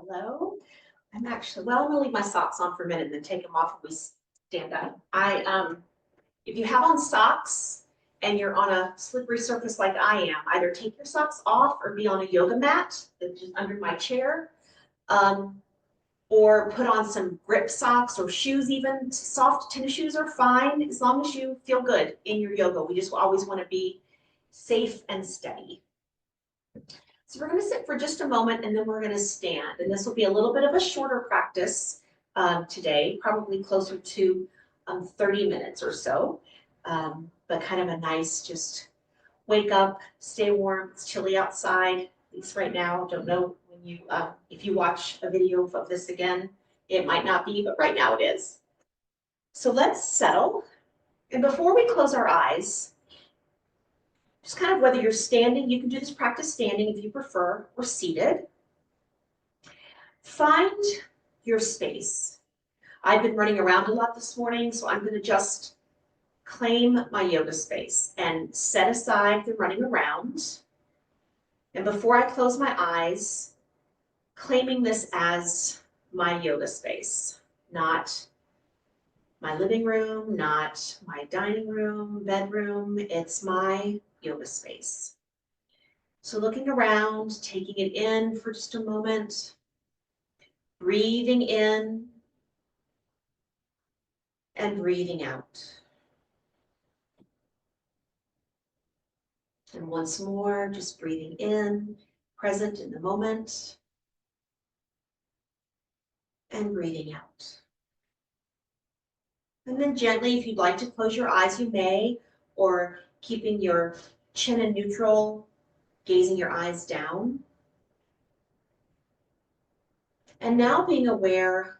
Hello. I'm gonna leave my socks on for a minute and then take them off when we stand up. If you have on socks and you're on a slippery surface like I am, either take your socks off or be on a yoga mat that's just under my chair. Or put on some grip socks or shoes, even soft tennis shoes are fine as long as you feel good in your yoga. We just always want to be safe and steady. So we're going to sit for just a moment and then we're going to stand. And this will be a little bit of a shorter practice today, probably closer to 30 minutes or so, but kind of a nice just wake up, stay warm. It's chilly outside, at least right now. Don't know when you, if you watch a video of this again, it might not be, but right now it is. So let's settle. And before we close our eyes, just kind of whether you're standing, you can do this practice standing if you prefer, or seated. Find your space. I've been running around a lot this morning, so I'm going to just claim my yoga space and set aside the running around. And before I close my eyes, claiming this as my yoga space, not my living room, not my dining room, bedroom, it's my yoga space. So looking around, taking it in for just a moment, breathing in and breathing out. And once more, just breathing in, present in the moment, and breathing out. And then gently, if you'd like to close your eyes, you may, or keeping your chin in neutral, gazing your eyes down. And now being aware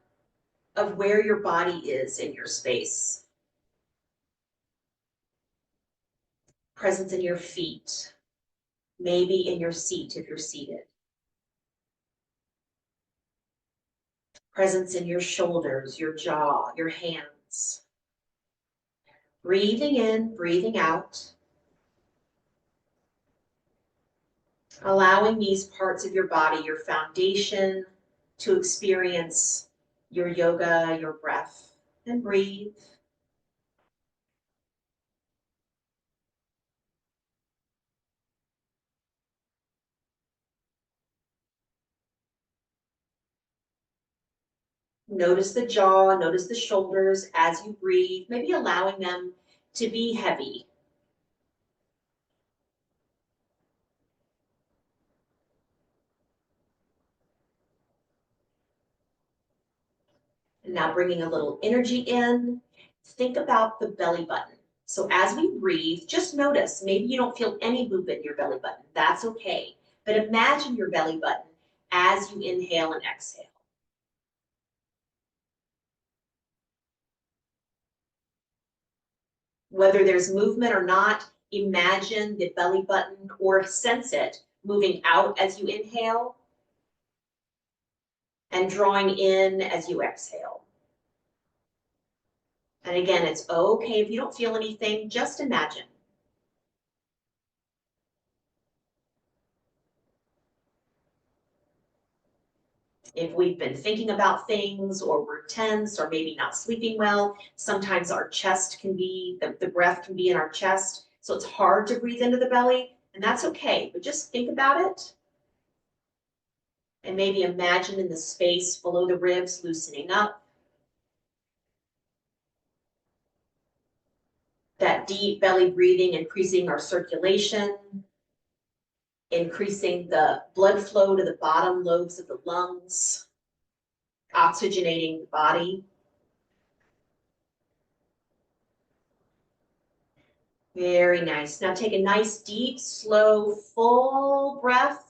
of where your body is in your space. Presence in your feet, maybe in your seat if you're seated. Presence in your shoulders, your jaw, your hands. Breathing in, breathing out. Allowing these parts of your body, your foundation, to experience your yoga, your breath, and breathe. Notice the jaw, notice the shoulders as you breathe, maybe allowing them to be heavy. And now bringing a little energy in, think about the belly button. So as we breathe, just notice, maybe you don't feel any movement in your belly button. That's okay. But imagine your belly button as you inhale and exhale. Whether there's movement or not, imagine the belly button or sense it moving out as you inhale and drawing in as you exhale. And again, it's okay if you don't feel anything, just imagine. If we've been thinking about things or we're tense or maybe not sleeping well, sometimes our chest can be, the breath can be in our chest. So it's hard to breathe into the belly, and that's okay, but just think about it. And maybe imagine in the space below the ribs loosening up. That deep belly breathing, increasing our circulation, increasing the blood flow to the bottom lobes of the lungs, oxygenating the body. Very nice. Now take a nice, deep, slow, full breath.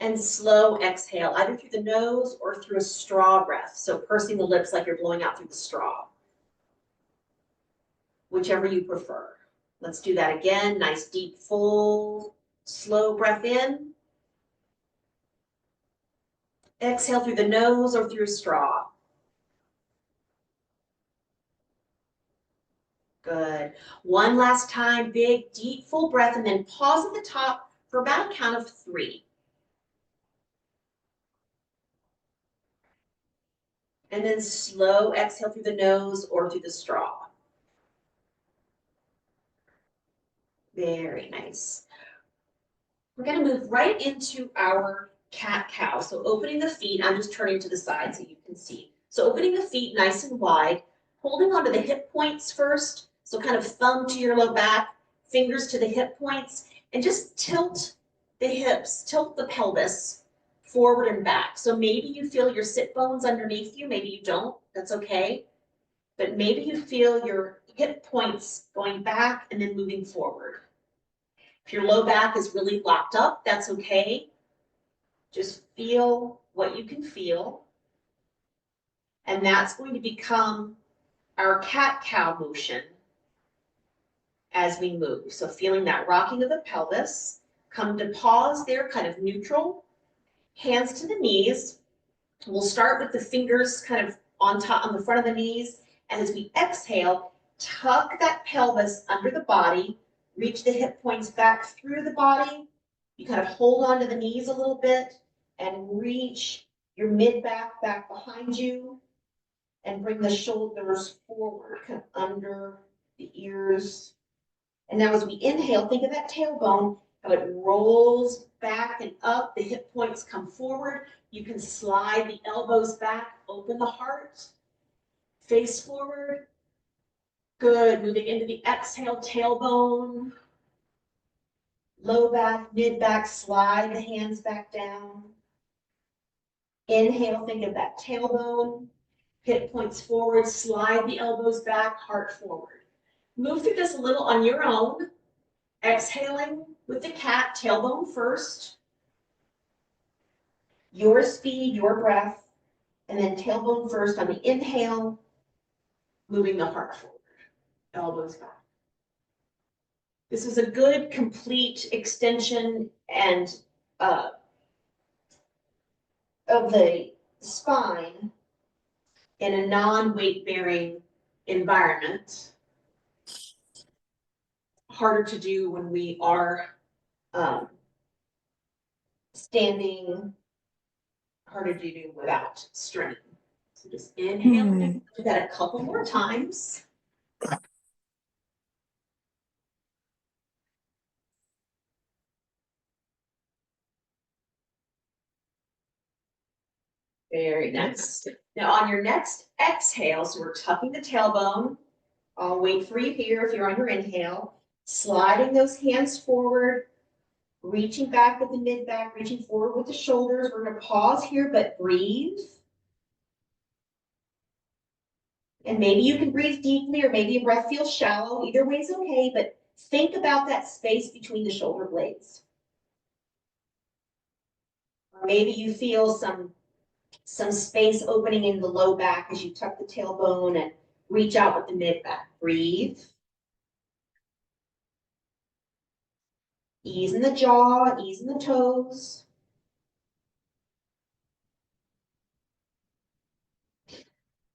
And slow exhale, either through the nose or through a straw breath. So pursing the lips like you're blowing out through the straw. Whichever you prefer. Let's do that again. Nice, deep, full, slow breath in. Exhale through the nose or through a straw. Good. One last time, big, deep, full breath, and then pause at the top for about a count of 3. And then slow exhale through the nose or through the straw. Very nice. We're gonna move right into our cat-cow. So opening the feet, I'm just turning to the side so you can see. So opening the feet nice and wide, holding onto the hip points first. So kind of thumb to your low back, fingers to the hip points, and just tilt the hips, tilt the pelvis forward and back. So maybe you feel your sit bones underneath you, maybe you don't, that's okay. But maybe you feel your hip points going back and then moving forward. If your low back is really locked up, that's okay. Just feel what you can feel. And that's going to become our cat-cow motion as we move. So feeling that rocking of the pelvis. Come to pause there, kind of neutral. Hands to the knees. We'll start with the fingers kind of on top, on the front of the knees. And as we exhale, tuck that pelvis under the body. Reach the hip points back through the body. You kind of hold on to the knees a little bit and reach your mid-back back behind you and bring the shoulders forward, kind of under the ears. And now as we inhale, think of that tailbone, how it rolls back and up, the hip points come forward. You can slide the elbows back, open the heart, face forward. Good, moving into the exhale, tailbone, low back, mid back, slide the hands back down. Inhale, think of that tailbone, hip points forward, slide the elbows back, heart forward. Move through this a little on your own. Exhaling with the cat, tailbone first. Your speed, your breath, and then tailbone first on the inhale, moving the heart forward, elbows back. This is a good, complete extension and of the spine in a non-weight-bearing environment. Harder to do when we are standing, harder to do without strength. So just inhale, do that a couple more times. Very nice. Now on your next exhale, so we're tucking the tailbone. I'll wait for you here if you're on your inhale. Sliding those hands forward, reaching back with the mid-back, reaching forward with the shoulders. We're going to pause here, but breathe. And maybe you can breathe deeply, or maybe your breath feels shallow. Either way is okay, but think about that space between the shoulder blades. Or maybe you feel some space opening in the low back as you tuck the tailbone and reach out with the mid-back. Breathe. Ease in the jaw, ease in the toes.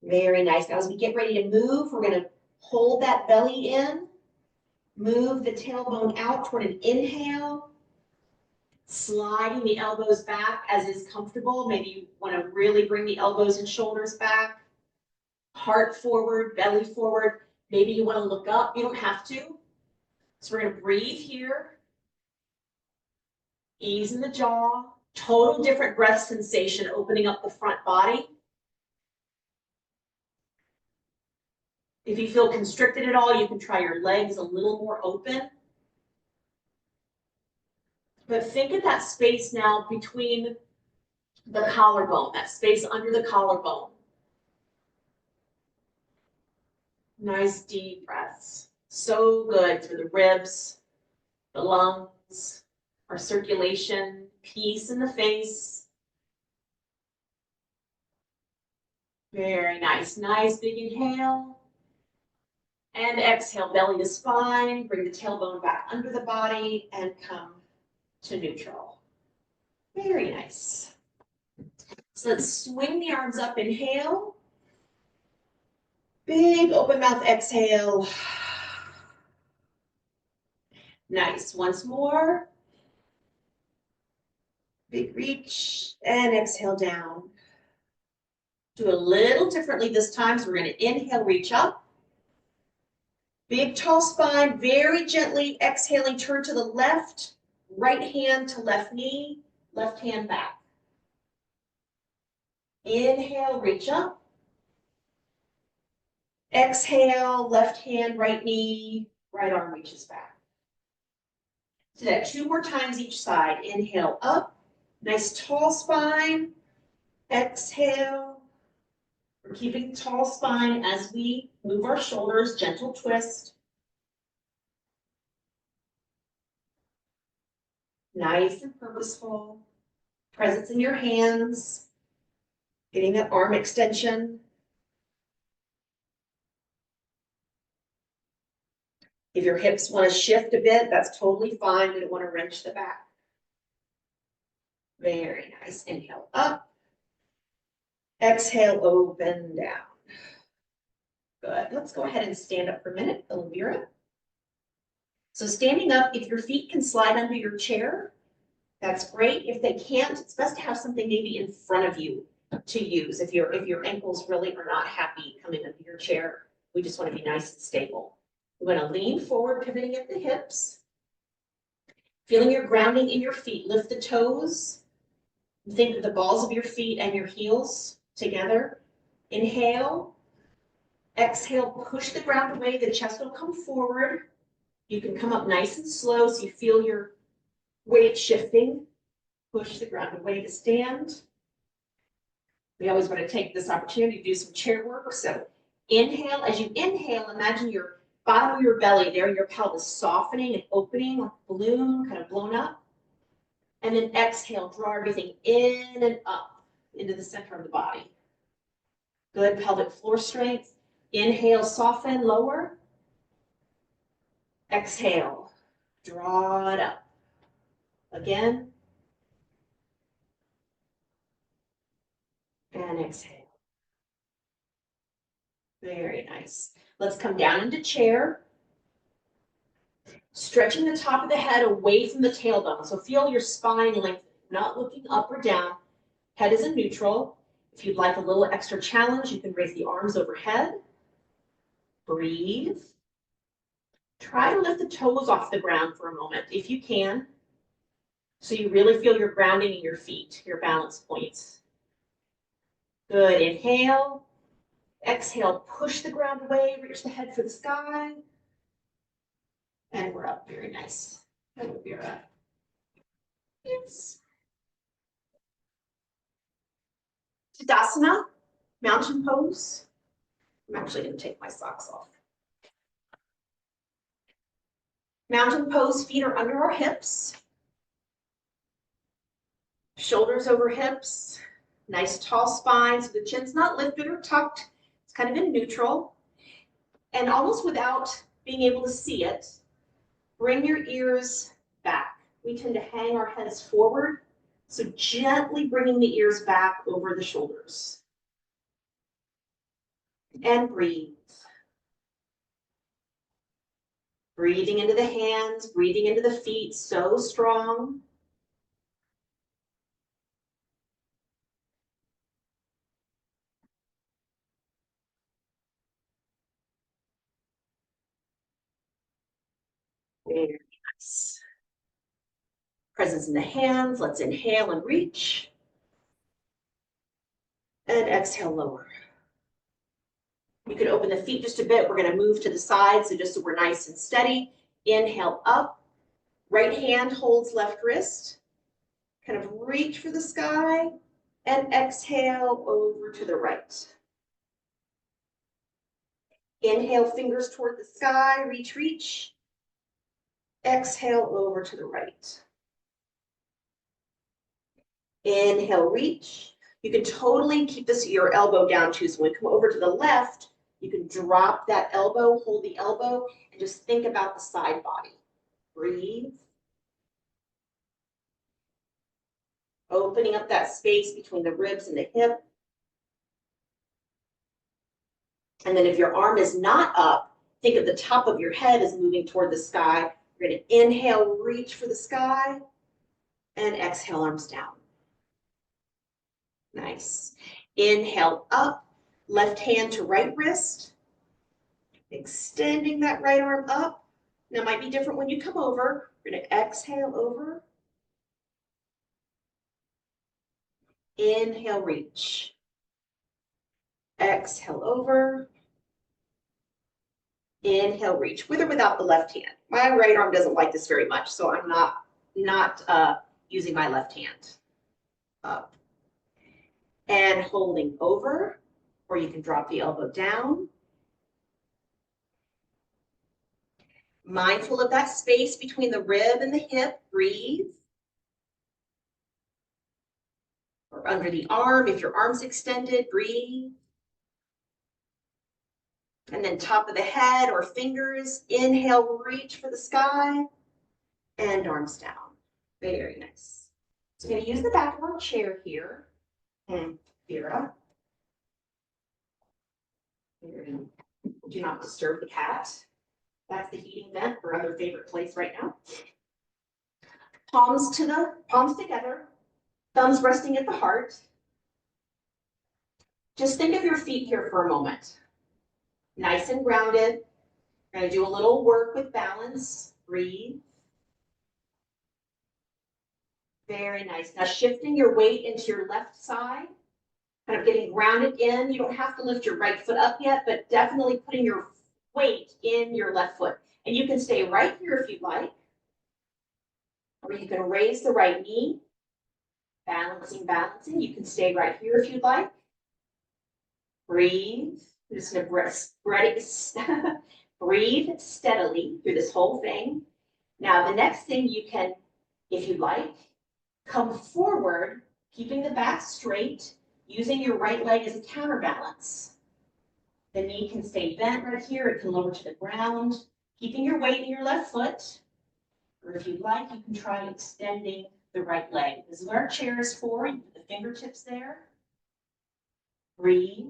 Very nice. Now as we get ready to move, we're going to hold that belly in, move the tailbone out toward an inhale, sliding the elbows back as is comfortable. Maybe you want to really bring the elbows and shoulders back, heart forward, belly forward. Maybe you want to look up. You don't have to. So we're going to breathe here. Ease in the jaw. Total different breath sensation opening up the front body. If you feel constricted at all, you can try your legs a little more open. But think of that space now between the collarbone, that space under the collarbone. Nice deep breaths. So good for the ribs, the lungs, our circulation, peace in the face. Very nice. Nice big inhale. And exhale, belly to spine. Bring the tailbone back under the body and come to neutral. Very nice. So let's swing the arms up, inhale. Big open mouth exhale. Nice, once more. Big reach and exhale down. Do a little differently this time. So we're going to inhale, reach up. Big tall spine, very gently exhaling, turn to the left, right hand to left knee, left hand back. Inhale, reach up. Exhale, left hand, right knee, right arm reaches back. Do that 2 more times each side. Inhale up, nice tall spine. Exhale. We're keeping tall spine as we move our shoulders, gentle twist. Nice and purposeful. Presence in your hands. Getting that arm extension. If your hips want to shift a bit, that's totally fine. We don't want to wrench the back. Very nice. Inhale up. Exhale, open down. Good. Let's go ahead and stand up for a minute, Elvira. So standing up, if your feet can slide under your chair, that's great. If they can't, it's best to have something maybe in front of you to use. If your ankles really are not happy coming under your chair, we just want to be nice and stable. We're going to lean forward, pivoting at the hips. Feeling your grounding in your feet. Lift the toes. Think of the balls of your feet and your heels together. Inhale. Exhale, push the ground away. The chest will come forward. You can come up nice and slow so you feel your weight shifting. Push the ground away to stand. We always want to take this opportunity to do some chair work. So inhale. As you inhale, imagine your bottom of your belly there, your pelvis softening and opening like a balloon, kind of blown up. And then exhale, draw everything in and up into the center of the body. Good pelvic floor strength. Inhale, soften, lower. Exhale, draw it up. Again. And exhale. Very nice. Let's come down into chair. Stretching the top of the head away from the tailbone. So feel your spine lengthen, not looking up or down. Head is in neutral. If you'd like a little extra challenge, you can raise the arms overhead. Breathe. Try to lift the toes off the ground for a moment, if you can, so you really feel your grounding in your feet, your balance points. Good. Inhale. Exhale, push the ground away, reach the head for the sky. And we're up. Very nice. And we're up. Yes. Tadasana, mountain pose. I'm actually going to take my socks off. Mountain pose, feet are under our hips. Shoulders over hips. Nice tall spine, so the chin's not lifted or tucked. It's kind of in neutral. And almost without being able to see it, bring your ears back. We tend to hang our heads forward, so gently bringing the ears back over the shoulders. And breathe. Breathing into the hands, breathing into the feet, so strong. Very nice. Presence in the hands. Let's inhale and reach. And exhale, lower. You can open the feet just a bit. We're going to move to the side, so just so we're nice and steady. Inhale up. Right hand holds left wrist. Kind of reach for the sky. And exhale over to the right. Inhale, fingers toward the sky. Reach, reach. Exhale over to the right. Inhale, reach. You can totally keep your elbow down too. So when we come over to the left, you can drop that elbow, hold the elbow, and just think about the side body. Breathe. Opening up that space between the ribs and the hip. And then if your arm is not up, think of the top of your head as moving toward the sky. You're going to inhale, reach for the sky, and exhale, arms down. Nice. Inhale up, left hand to right wrist, extending that right arm up. Now it might be different when you come over. We're gonna exhale over. Inhale, reach. Exhale over. Inhale, reach, with or without the left hand. My right arm doesn't like this very much, so I'm not using my left hand. Up. And holding over, or you can drop the elbow down. Mindful of that space between the rib and the hip, breathe. Or under the arm, if your arm's extended, breathe. And then top of the head or fingers, inhale, reach for the sky, and arms down. Very nice. So I'm going to use the back of our chair here. Vera. Do not disturb the cat. That's the heating vent, her other favorite place right now. Palms together, thumbs resting at the heart. Just think of your feet here for a moment. Nice and grounded. We're going to do a little work with balance. Breathe. Very nice. Now shifting your weight into your left side, kind of getting grounded in. You don't have to lift your right foot up yet, but definitely putting your weight in your left foot. And you can stay right here if you'd like. Or you can raise the right knee. Balancing. You can stay right here if you'd like. Breathe. I'm just going to breathe steadily through this whole thing. Now, the next thing you can, if you'd like, come forward, keeping the back straight, using your right leg as a counterbalance. The knee can stay bent right here. It can lower to the ground, keeping your weight in your left foot. Or if you'd like, you can try extending the right leg. This is what our chair is for. You put the fingertips there. Breathe.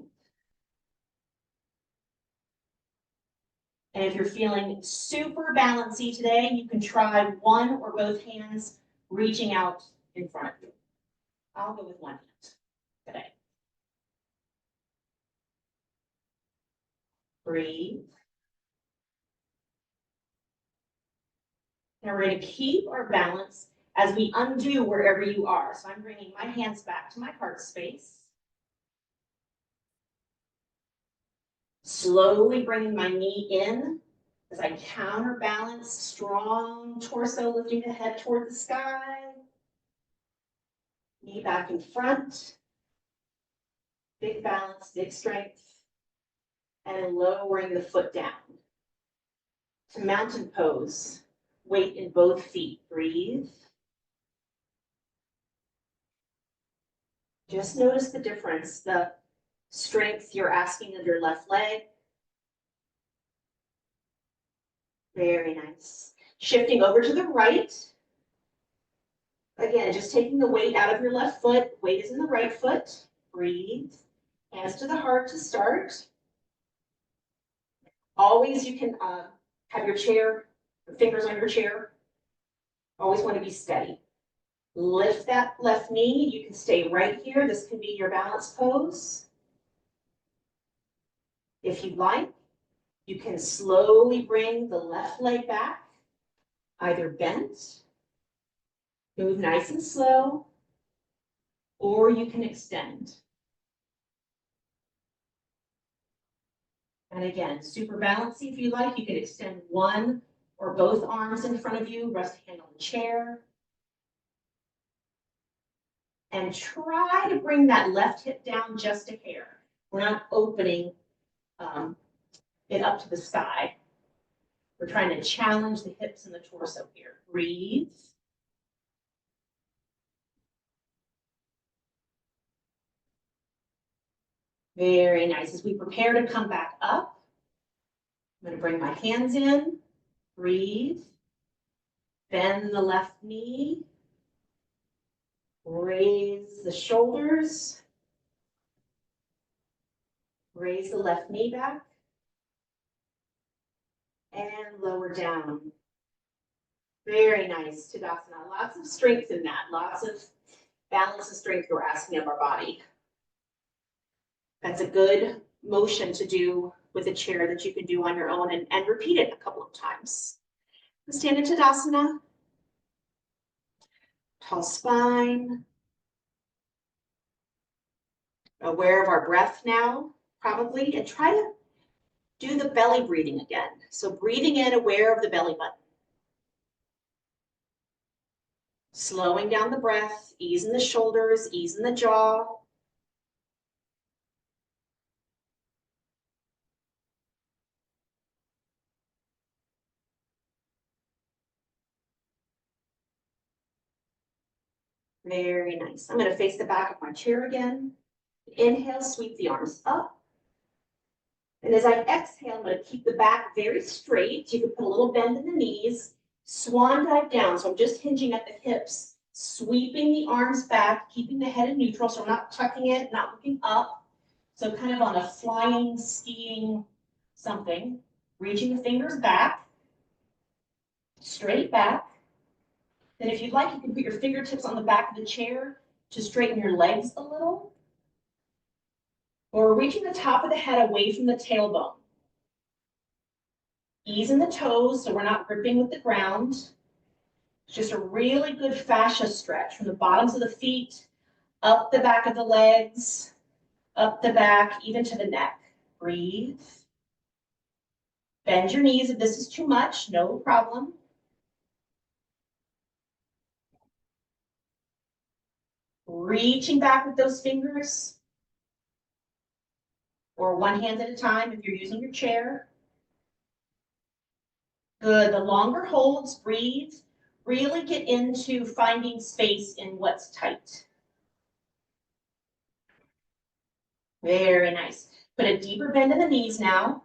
And if you're feeling super balancy today, you can try one or both hands reaching out in front of you. I'll go with one hand today. Breathe. Now we're going to keep our balance as we undo wherever you are. So I'm bringing my hands back to my heart space. Slowly bringing my knee in as I counterbalance, strong torso, lifting the head toward the sky. Knee back in front. Big balance, big strength. And lowering the foot down. To mountain pose. Weight in both feet. Breathe. Just notice the difference, the strength you're asking of your left leg. Very nice. Shifting over to the right. Again, just taking the weight out of your left foot. Weight is in the right foot. Breathe. Hands to the heart to start. Always you can have your chair, fingers on your chair. Always want to be steady. Lift that left knee. You can stay right here. This can be your balance pose. If you'd like, you can slowly bring the left leg back, either bent, move nice and slow, or you can extend. And again, super balancy if you like. You can extend one or both arms in front of you, rest hand on the chair. And try to bring that left hip down just a hair. We're not opening it up to the sky. We're trying to challenge the hips and the torso here. Breathe. Very nice. As we prepare to come back up, I'm going to bring my hands in. Breathe. Bend the left knee. Raise the shoulders. Raise the left knee back. And lower down. Very nice, Tadasana. Lots of strength in that. Lots of balance and strength we're asking of our body. That's a good motion to do with a chair that you can do on your own and repeat it a couple of times. Stand in Tadasana. Tall spine. Aware of our breath now, probably, and try to do the belly breathing again. So breathing in, aware of the belly button. Slowing down the breath, easing the shoulders, easing the jaw. Very nice. I'm going to face the back of my chair again. Inhale, sweep the arms up. And as I exhale, I'm going to keep the back very straight. You can put a little bend in the knees. Swan dive down. So I'm just hinging at the hips, sweeping the arms back, keeping the head in neutral. So I'm not tucking it, not looking up. So kind of on a flying, skiing something. Reaching the fingers back, straight back. Then if you'd like, you can put your fingertips on the back of the chair to straighten your legs a little. Or reaching the top of the head away from the tailbone. Easing the toes so we're not gripping with the ground. It's just a really good fascia stretch from the bottoms of the feet, up the back of the legs, up the back, even to the neck. Breathe. Bend your knees if this is too much, no problem. Reaching back with those fingers, or one hand at a time if you're using your chair. Good, the longer holds, breathe. Really get into finding space in what's tight. Very nice. Put a deeper bend in the knees now.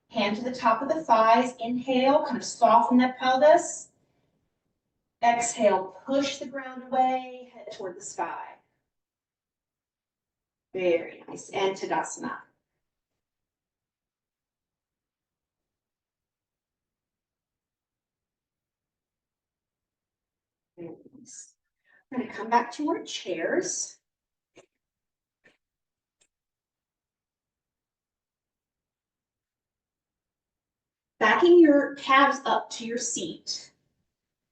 Hand to the top of the thighs. Inhale, kind of soften that pelvis. Exhale, push the ground away, head toward the sky. Very nice. And Tadasana. Very nice. We're going to come back to our chairs. Backing your calves up to your seat.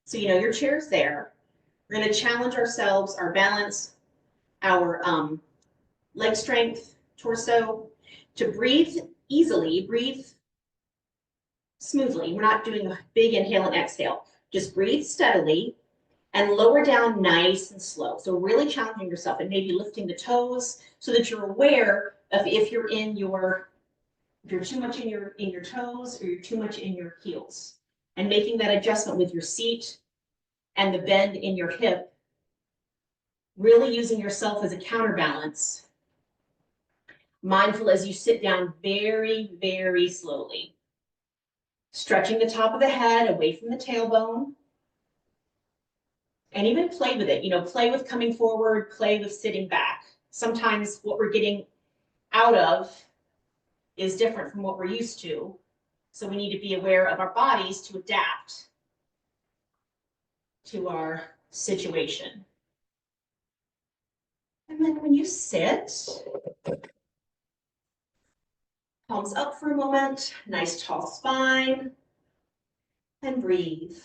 So you know your chair's there. We're going to challenge ourselves, our balance, our leg strength, torso, to breathe easily, breathe smoothly. We're not doing a big inhale and exhale. Just breathe steadily and lower down nice and slow. So really challenging yourself and maybe lifting the toes so that you're aware of if you're too much in your toes or you're too much in your heels, and making that adjustment with your seat and the bend in your hip, really using yourself as a counterbalance. Mindful as you sit down very, very slowly. Stretching the top of the head away from the tailbone. And even play with it, play with coming forward, play with sitting back. Sometimes what we're getting out of is different from what we're used to. So we need to be aware of our bodies to adapt to our situation. And then when you sit, palms up for a moment, nice tall spine, and breathe.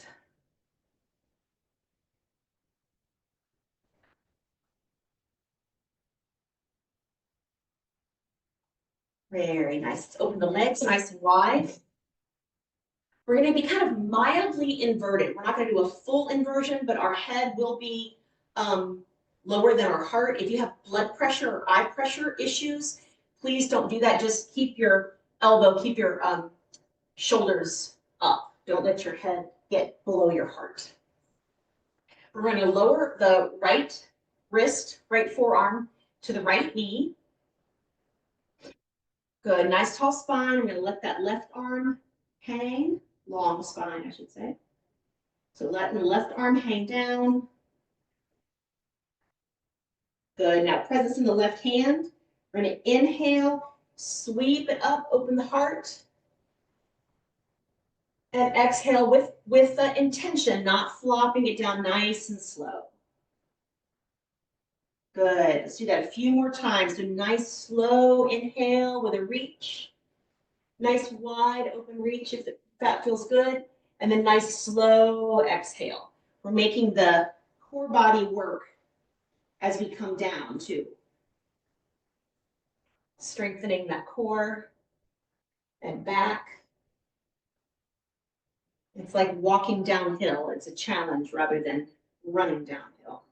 Very nice. Let's open the legs nice and wide. We're going to be kind of mildly inverted. We're not going to do a full inversion, but our head will be lower than our heart. If you have blood pressure or eye pressure issues, please don't do that. Just keep your elbow, keep your shoulders up. Don't let your head get below your heart. We're going to lower the right wrist, right forearm to the right knee. Good, nice tall spine. I'm going to let that left arm hang, long spine, I should say. So letting the left arm hang down. Good, now presence in the left hand. We're going to inhale, sweep it up, open the heart. And exhale with the intention, not flopping it down nice and slow. Good. Let's do that a few more times. So nice slow inhale with a reach. Nice wide open reach if that feels good. And then nice slow exhale. We're making the core body work as we come down too. Strengthening that core and back. It's like walking downhill. It's a challenge rather than running downhill.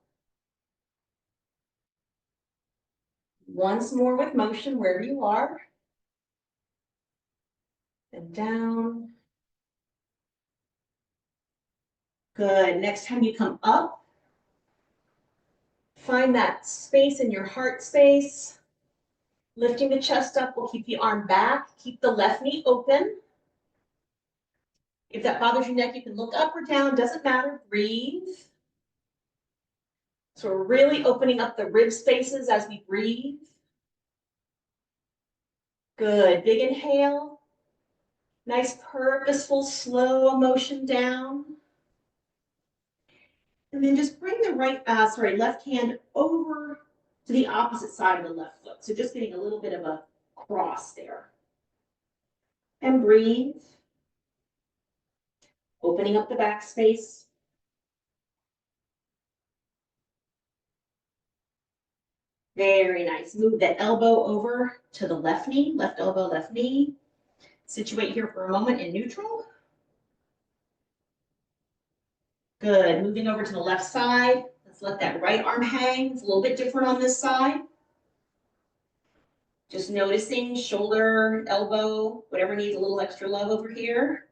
Once more with motion wherever you are. And down. Good. Next time you come up, find that space in your heart space. Lifting the chest up will keep the arm back. Keep the left knee open. If that bothers your neck, you can look up or down. Doesn't matter. Breathe. So we're really opening up the rib spaces as we breathe. Good. Big inhale. Nice purposeful slow motion down. And then just bring the left hand over to the opposite side of the left foot. So just getting a little bit of a cross there. And breathe. Opening up the back space. Very nice. Move the elbow over to the left knee, left elbow, left knee. Situate here for a moment in neutral. Good. Moving over to the left side. Let's let that right arm hang. It's a little bit different on this side. Just noticing shoulder, elbow, whatever needs a little extra love over here.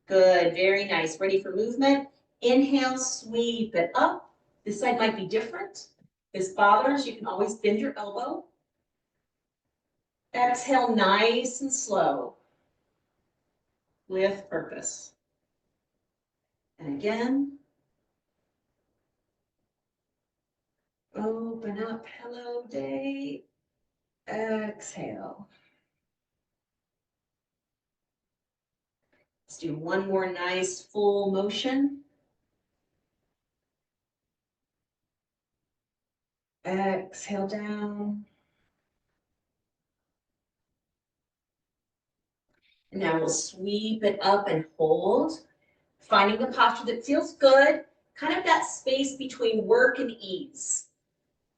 Good. Very nice. Ready for movement. Inhale, sweep it up. This side might be different. If this bothers, you can always bend your elbow. Exhale, nice and slow. With purpose. And again. Open up. Hello, day. Exhale. Let's do one more nice full motion. Exhale down. And now we'll sweep it up and hold. Finding the posture that feels good. Kind of that space between work and ease.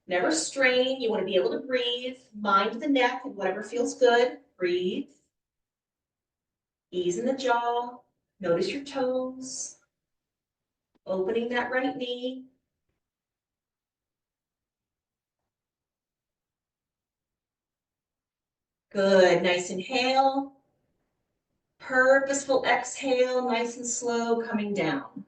Never strain. You want to be able to breathe. Mind the neck and whatever feels good. Breathe. Ease in the jaw. Notice your toes. Opening that right knee. Good. Nice inhale. Purposeful exhale. Nice and slow coming down.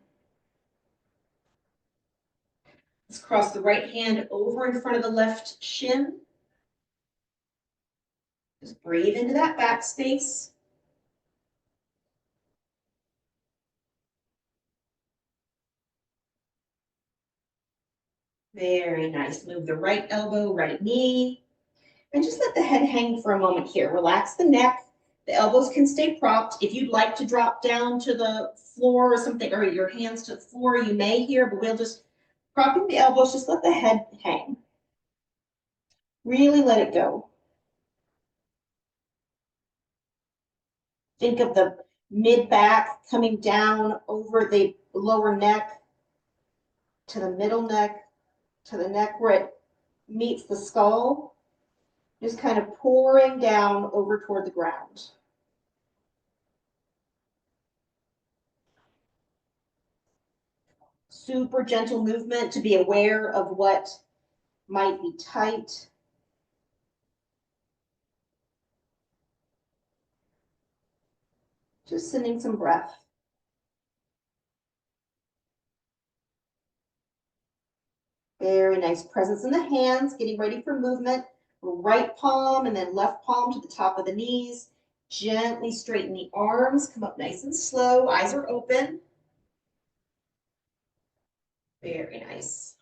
Let's cross the right hand over in front of the left shin. Just breathe into that back space. Very nice. Move the right elbow, right knee. And just let the head hang for a moment here. Relax the neck. The elbows can stay propped. If you'd like to drop down to the floor or something, or your hands to the floor, you may here, but we'll just propping the elbows, just let the head hang. Really let it go. Think of the mid-back coming down over the lower neck to the middle neck, to the neck where it meets the skull, just kind of pouring down over toward the ground. Super gentle movement to be aware of what might be tight. Just sending some breath. Very nice presence in the hands, getting ready for movement. Right palm and then left palm to the top of the knees. Gently straighten the arms, come up nice and slow, eyes are open. Very nice.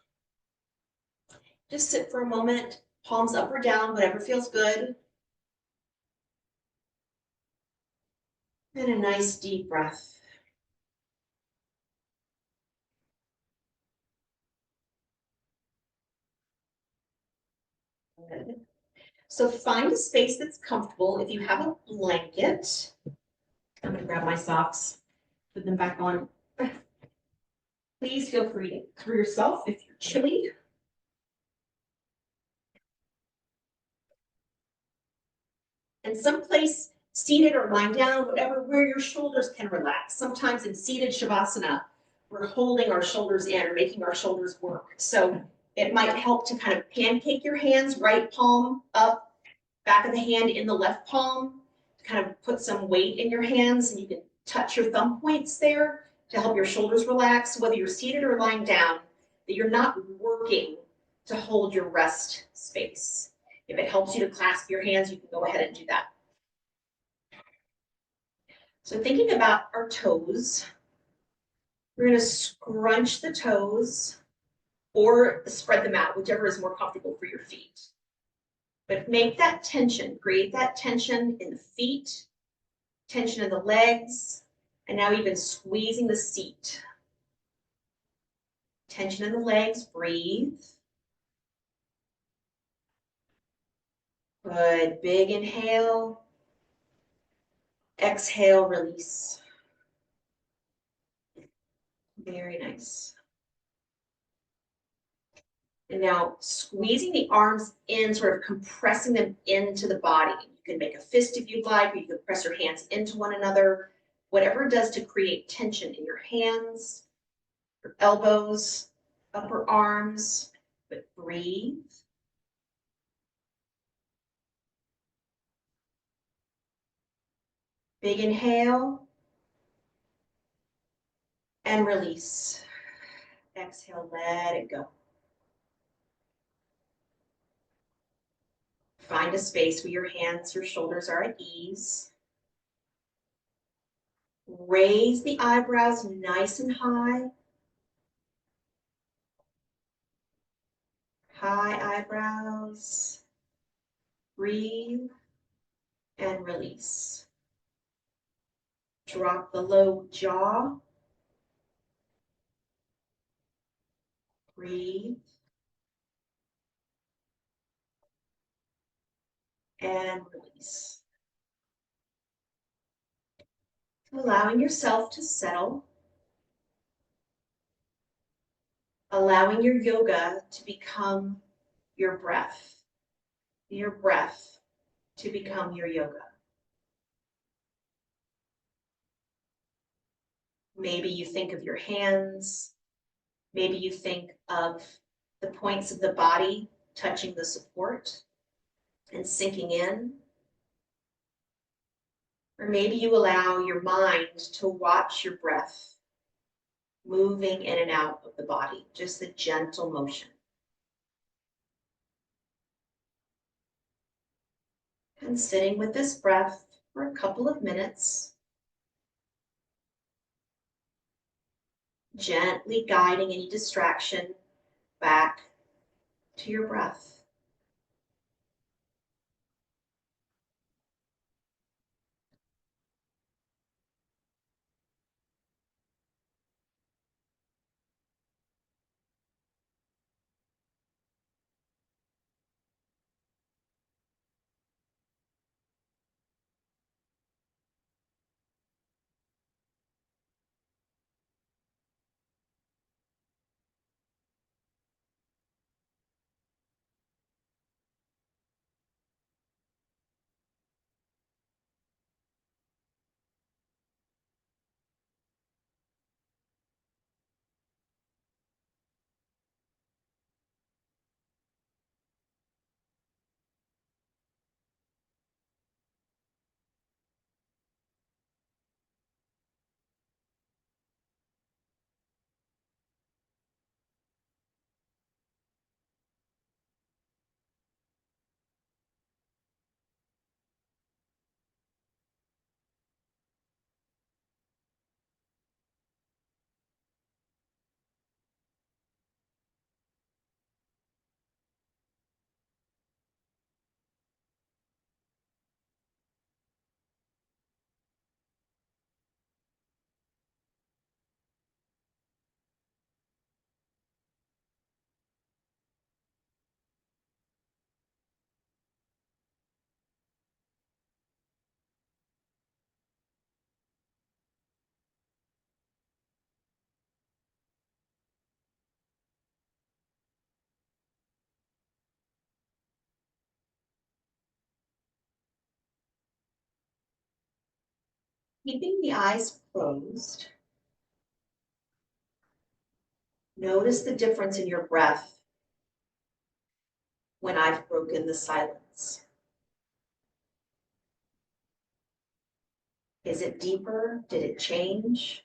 Just sit for a moment, palms up or down, whatever feels good. And a nice deep breath. Good. So find a space that's comfortable. If you have a blanket, I'm gonna grab my socks, put them back on. Please feel free to cover yourself if you're chilly. And someplace seated or lying down, whatever, where your shoulders can relax. Sometimes in seated Shavasana, we're holding our shoulders in or making our shoulders work. So it might help to kind of pancake your hands, right palm up, back of the hand in the left palm, to kind of put some weight in your hands, and you can touch your thumb points there to help your shoulders relax, whether you're seated or lying down, that you're not working to hold your rest space. If it helps you to clasp your hands, you can go ahead and do that. So thinking about our toes, we're going to scrunch the toes or spread them out, whichever is more comfortable for your feet. But make that tension, create that tension in the feet, tension in the legs, and now even squeezing the seat. Tension in the legs, breathe. Good, big inhale. Exhale, release. Very nice. And now squeezing the arms in, sort of compressing them into the body. You can make a fist if you'd like, or you can press your hands into one another. Whatever it does to create tension in your hands, your elbows, upper arms, but breathe. Big inhale and release. Exhale, let it go. Find a space where your hands, your shoulders are at ease. Raise the eyebrows nice and high. High eyebrows. Breathe and release. Drop the low jaw. Breathe and release. Allowing yourself to settle. Allowing your yoga to become your breath. Your breath to become your yoga. Maybe you think of your hands. Maybe you think of the points of the body touching the support and sinking in. Or maybe you allow your mind to watch your breath moving in and out of the body, just the gentle motion. And sitting with this breath for a couple of minutes, gently guiding any distraction back to your breath. Keeping the eyes closed, notice the difference in your breath when I've broken the silence. Is it deeper? Did it change?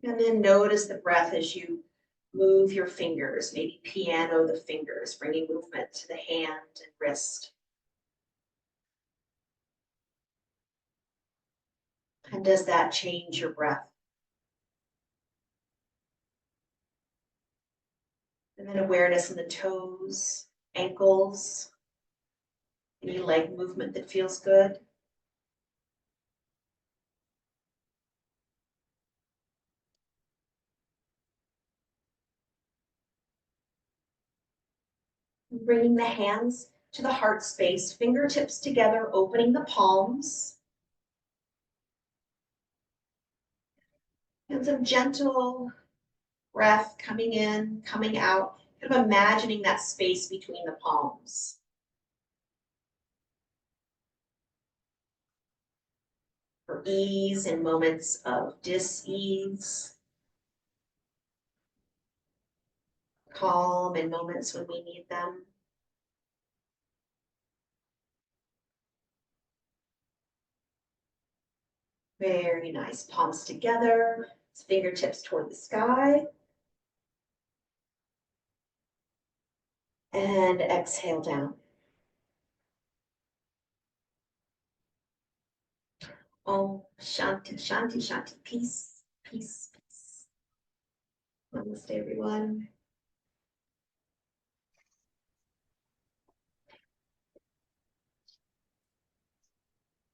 And then notice the breath as you move your fingers, maybe piano the fingers, bringing movement to the hand and wrist. And does that change your breath? And then awareness in the toes, ankles, any leg movement that feels good. Bringing the hands to the heart space, fingertips together, opening the palms. And some gentle breath coming in, coming out, kind of imagining that space between the palms. For ease in moments of dis-ease. Calm in moments when we need them. Very nice. Palms together, fingertips toward the sky. And exhale down. Om Shanti, Shanti, Shanti. Peace, peace, peace. Namaste, everyone.